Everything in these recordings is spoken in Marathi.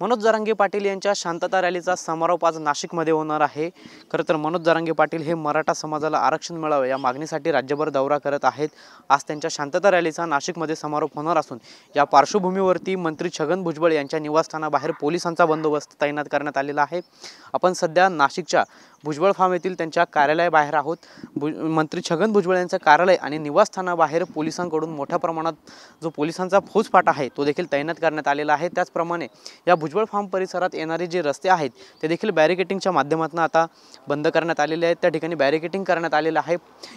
मनोज जरांगे पाटील यांच्या शांतता रॅलीचा समारोप आज नाशिकमध्ये होणार आहे। खरं तर मनोज जरांगे पाटील हे मराठा समाजाला आरक्षण मिळावे या मागणीसाठी राज्यभर दौरा करत आहेत। आज त्यांच्या शांतता रॅलीचा नाशिकमध्ये समारोप होणार असून या पार्श्वभूमीवरती मंत्री छगन भुजबळ यांच्या निवासस्थानाबाहेर पोलिसांचा बंदोबस्त तैनात करण्यात आलेला आहे। आपण सध्या नाशिकच्या भुजबळ फार्म येथील त्यांच्या कार्यालयाबाहेर आहोत। मंत्री छगन भुजबळ यांचं कार्यालय आणि निवासस्थानाबाहेर पोलिसांकडून मोठ्या प्रमाणात जो पोलिसांचा फौजफाटा आहे तो देखील तैनात करण्यात आलेला आहे। त्याचप्रमाणे या भुजबळ फार्म परिसरात येणारे जे रस्ते आहेत ते देखील बॅरिकेटिंगच्या माध्यमातून आता बंद करण्यात आलेले आहेत। त्या ठिकाणी बॅरिकेटिंग करण्यात आलेलं आहे।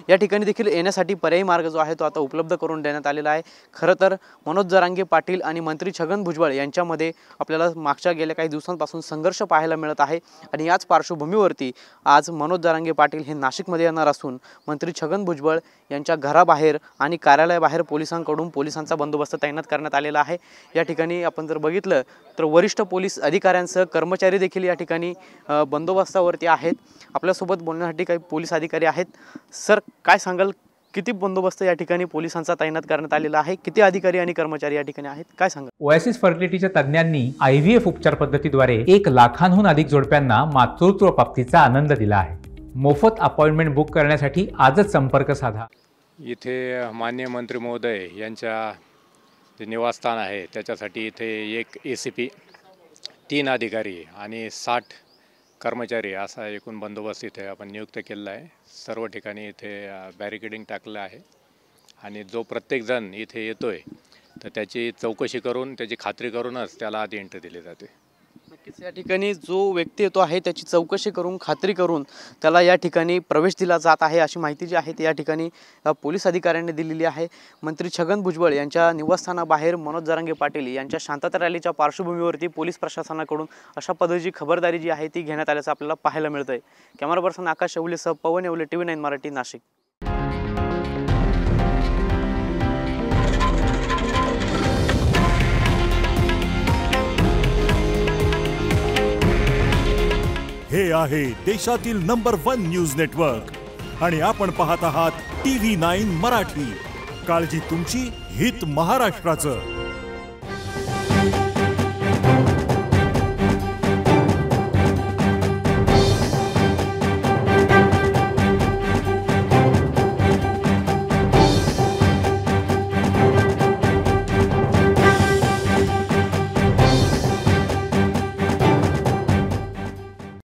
या ठिकाणी देखील येण्यासाठी पर्यायी मार्ग जो आहे तो आता उपलब्ध करून देण्यात आलेला आहे। खरं तर मनोज जरांगे पाटील आणि मंत्री छगन भुजबळ यांच्यामध्ये आपल्याला मागच्या गेल्या काही दिवसांपासून संघर्ष पाहायला मिळत आहे आणि याच पार्श्वभूमीवरती आज मनोज जरांगे पाटील हे नाशिकमध्ये येणार असून मंत्री छगन भुजबळ यांच्या घराबाहेर आणि कार्यालयाबाहेर पोलिसांकडून पोलिसांचा बंदोबस्त तैनात करण्यात आलेला आहे। या ठिकाणी आपण जर बघितलं तर वरिष्ठ पोलीस अधिकाऱ्यांसह कर्मचारी देखील या ठिकाणी बंदोबस्तावरती आहेत। आपल्यासोबत बोलण्यासाठी काही पोलीस अधिकारी आहेत। सर, काय सांगाल, किती बंदोबस्त या ठिकाणी पोलिसांचा तैनात करण्यात आलेला आहे? किती अधिकारी आणि कर्मचारी या ठिकाणी आहेत, काय सांगाल? ओएसिस फर्टिलिटीच्या तज्ञांनी IVF उपचार पद्धतीद्वारे 1 लाखांहून अधिक जोडप्यांना मातृत्व प्राप्तीचा आनंद दिला आहे। मोफत अपॉइंटमेंट बुक करण्यासाठी आजच संपर्क साधा। इथे माननीय मंत्री महोदय यांच्या जे निवासस्थान आहे त्याच्यासाठी इथे 1 ACP, 3 अधिकारी आणि 60 कर्मचारी असा एकूण बंदोबस्त इथे आपण नियुक्त केलेला आहे। सर्व ठिकाणी इथे बॅरिकेडिंग टाकलं आहे आणि जो प्रत्येक जण इथे येतोय तर त्याची चौकशी करून त्याची खात्री करूनच त्याला आधी एंट्री दिली जाते। नक्कीच या ठिकाणी जो व्यक्ती येतो आहे त्याची चौकशी करून खात्री करून त्याला या ठिकाणी प्रवेश दिला जात आहे अशी माहिती जी आहे ती या ठिकाणी पोलीस अधिकाऱ्यांनी दिलेली आहे। मंत्री छगन भुजबळ यांच्या निवासस्थानाबाहेर मनोज जरांगे पाटील यांच्या शांतता रॅलीच्या पार्श्वभूमीवरती पोलीस प्रशासनाकडून अशा पद्धतीची खबरदारी जी आहे ती घेण्यात आल्याचं आपल्याला पाहायला मिळतंय। कॅमेरा पर्सन आकाश येवलेसह पवन येवले, TV9 मराठी, नाशिक। हे आहे देशातील नंबर 1 न्यूज नेटवर्क आणि आपण पाहत आहात TV9 मराठी। काळजी तुमची, हित महाराष्ट्राचं।